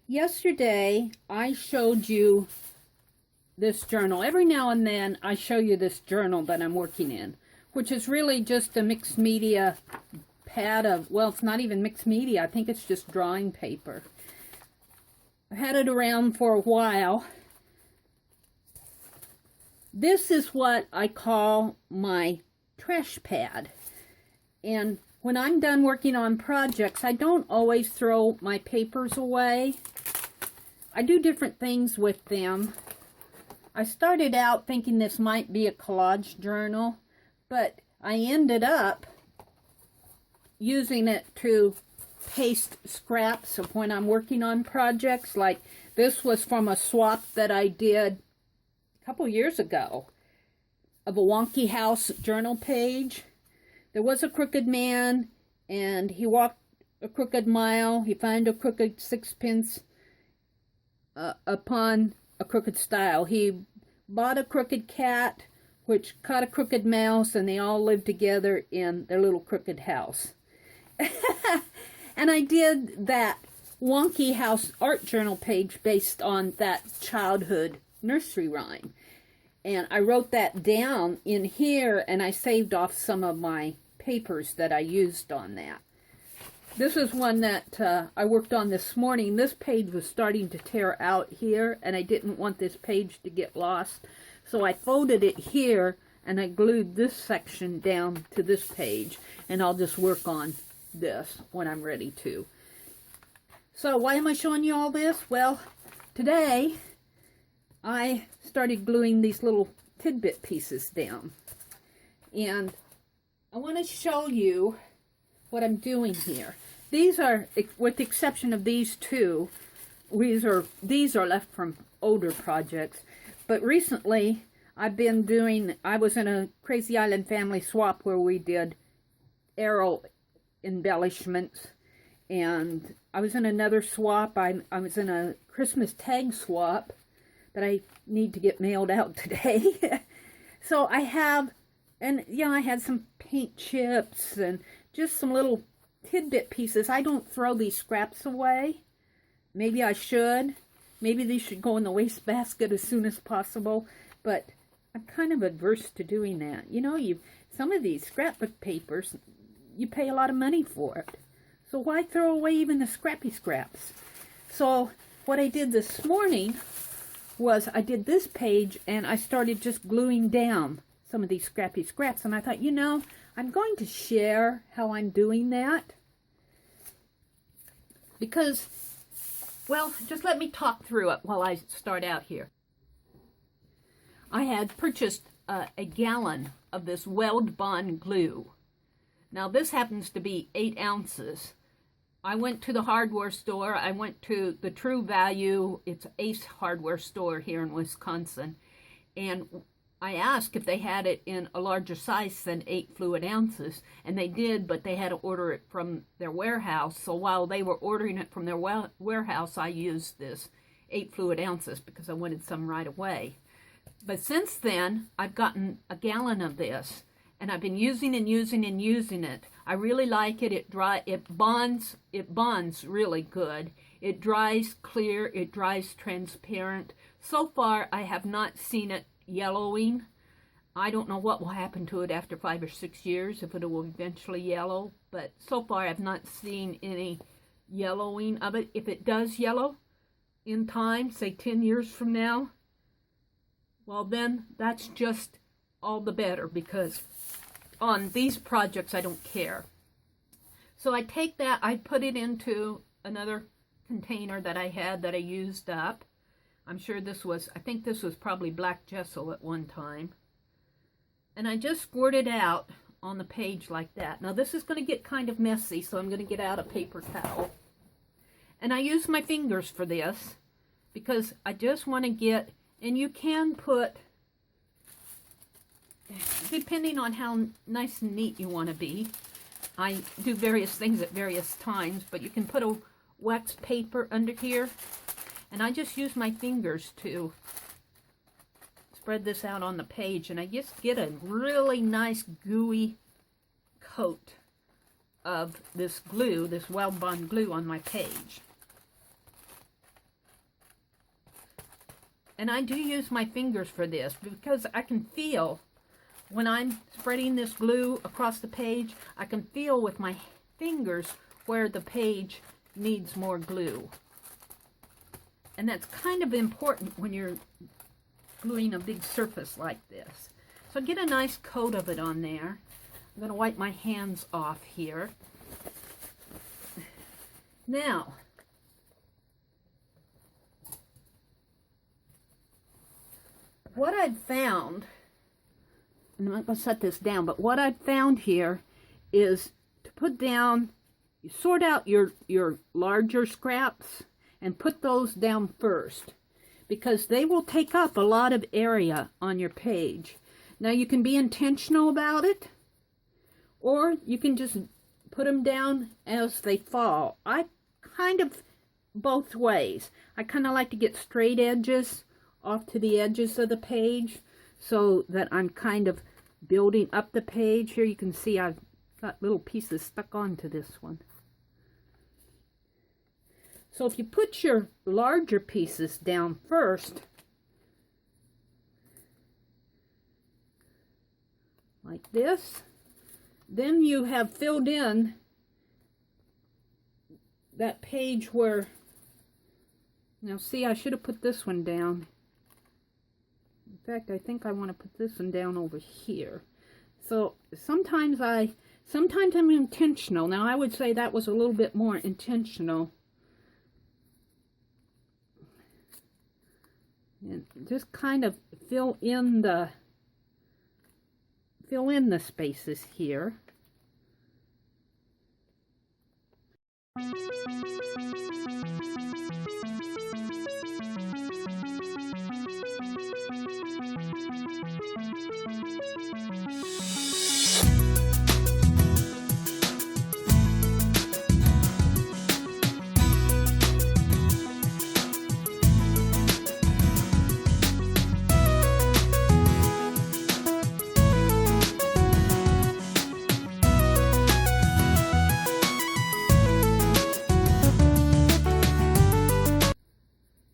Yesterday, I showed you this journal. Every now and then, I show you this journal that I'm working in, which is really just a mixed media pad of, well, it's not even mixed media. I think it's just drawing paper. I've had it around for a while. This is what I call my trash pad. And when I'm done working on projects, I don't always throw my papers away. I do different things with them. I started out thinking this might be a collage journal, but I ended up using it to paste scraps of when I'm working on projects. Like this was from a swap that I did a couple years ago of a wonky house journal page. There was a crooked man, and he walked a crooked mile. He found a crooked sixpence upon a crooked stile. He bought a crooked cat, which caught a crooked mouse, and they all lived together in their little crooked house. And I did that wonky house art journal page based on that childhood nursery rhyme. And I wrote that down in here, and I saved off some of my papers that I used on that. This is one that I worked on this morning. This page was starting to tear out here, and I didn't want this page to get lost. So I folded it here, and I glued this section down to this page, and I'll just work on this when I'm ready to. So why am I showing you all this? Well, today I started gluing these little tidbit pieces down, and I want to show you what I'm doing here. These are, with the exception of these two, these are left from older projects, but recently I was in a Crazy Island family swap where we did arrow embellishments, and I was in another swap. I was in a Christmas tag swap that I need to get mailed out today. So I have, and yeah, I had some paint chips and just some little tidbit pieces. I don't throw these scraps away. Maybe I should. Maybe these should go in the wastebasket as soon as possible, but I'm kind of adverse to doing that. You know, some of these scrapbook papers, you pay a lot of money for it. So why throw away even the scrappy scraps? So what I did this morning was I did this page, and I started just gluing down some of these scrappy scraps, and I thought, you know, I'm going to share how I'm doing that, because, well, just let me talk through it while I start out here. I had purchased a gallon of this Weld Bond glue. Now this happens to be 8 ounces. I went to the hardware store. I went to the True Value. It's Ace hardware store here in Wisconsin. And I asked if they had it in a larger size than 8 fluid ounces. And they did, but they had to order it from their warehouse. So while they were ordering it from their warehouse, I used this 8 fluid ounces because I wanted some right away. But since then, I've gotten a gallon of this. And I've been using and using and using it. I really like it. It bonds really good. It dries clear. It dries transparent. So far, I have not seen it yellowing. I don't know what will happen to it after 5 or 6 years, if it will eventually yellow. But so far, I've not seen any yellowing of it. If it does yellow in time, say 10 years from now, well then, that's just all the better, because on these projects, I don't care. So I take that, I put it into another container that I had that I used up. I'm sure I think this was probably black gesso at one time. And I just squirt it out on the page like that. Now this is going to get kind of messy, so I'm going to get out a paper towel. And I use my fingers for this, because I just want to get, and you can put, depending on how nice and neat you want to be. I do various things at various times, but you can put a wax paper under here. And I just use my fingers to spread this out on the page. And I just get a really nice gooey coat of this glue, this Wild Bond glue on my page. And I do use my fingers for this because I can feel when I'm spreading this glue across the page, I can feel with my fingers where the page needs more glue. And that's kind of important when you're gluing a big surface like this. So get a nice coat of it on there. I'm going to wipe my hands off here. Now, what I've found, and I'm not going to set this down, but what I've found here is to put down, you sort out your larger scraps and put those down first, because they will take up a lot of area on your page. Now you can be intentional about it, or you can just put them down as they fall. I kind of both ways. I kind of like to get straight edges off to the edges of the page so that I'm kind of building up the page. Here you can see I've got little pieces stuck onto this one. So if you put your larger pieces down first, like this, then you have filled in that page where, now see, I should have put this one down. In fact, I think I want to put this one down over here. So sometimes I'm intentional. Now I would say that was a little bit more intentional. And just kind of fill in the spaces here.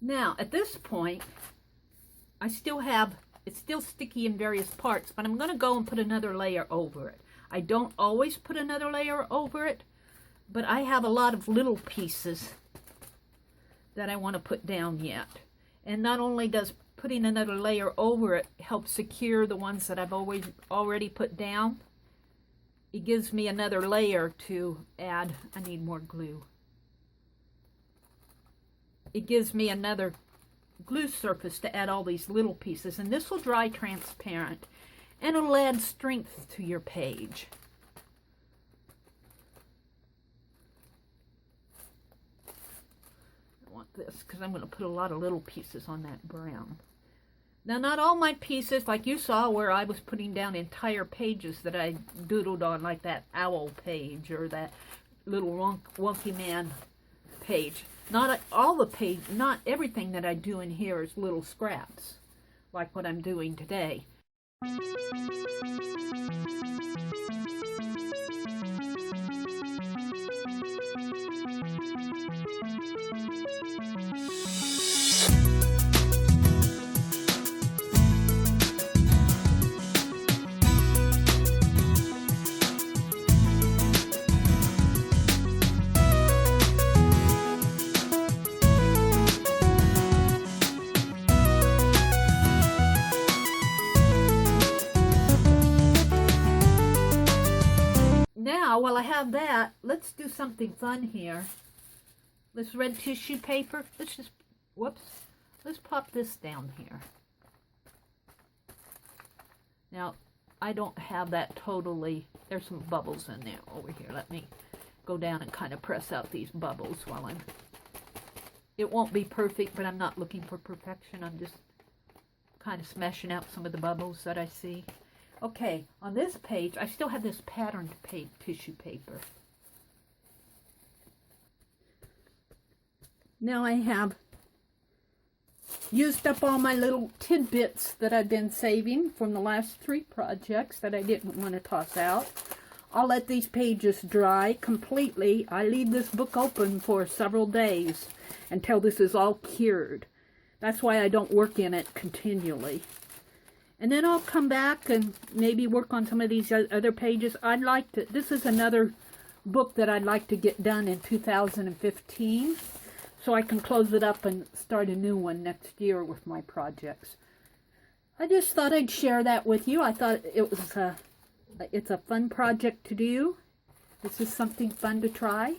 Now, at this point, it's still sticky in various parts, but I'm going to go and put another layer over it. I don't always put another layer over it, but I have a lot of little pieces that I want to put down yet. And not only does putting another layer over it help secure the ones that I've already put down, it gives me another layer to add. I need more glue. It gives me another glue surface to add all these little pieces, and this will dry transparent, and it'll add strength to your page. I want this because I'm going to put a lot of little pieces on that brown. Now, not all my pieces, like you saw where I was putting down entire pages that I doodled on, like that owl page or that little wonky man page. Not all the page, not everything that I do in here is little scraps, like what I'm doing today. Now, while I have that, let's do something fun here. This red tissue paper, let's pop this down here. Now, I don't have that totally, there's some bubbles in there over here. Let me go down and kind of press out these bubbles while it won't be perfect, but I'm not looking for perfection. I'm just kind of smashing out some of the bubbles that I see. Okay, on this page, I still have this patterned tissue paper. Now I have used up all my little tidbits that I've been saving from the last 3 projects that I didn't want to toss out. I'll let these pages dry completely. I leave this book open for several days until this is all cured. That's why I don't work in it continually. And then I'll come back and maybe work on some of these other pages. This is another book that I'd like to get done in 2015. So I can close it up and start a new one next year with my projects. I just thought I'd share that with you. I thought it's a fun project to do. This is something fun to try.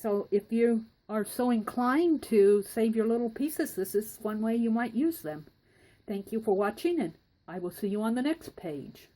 So if you are so inclined to save your little pieces, this is one way you might use them. Thank you for watching, and I will see you on the next page.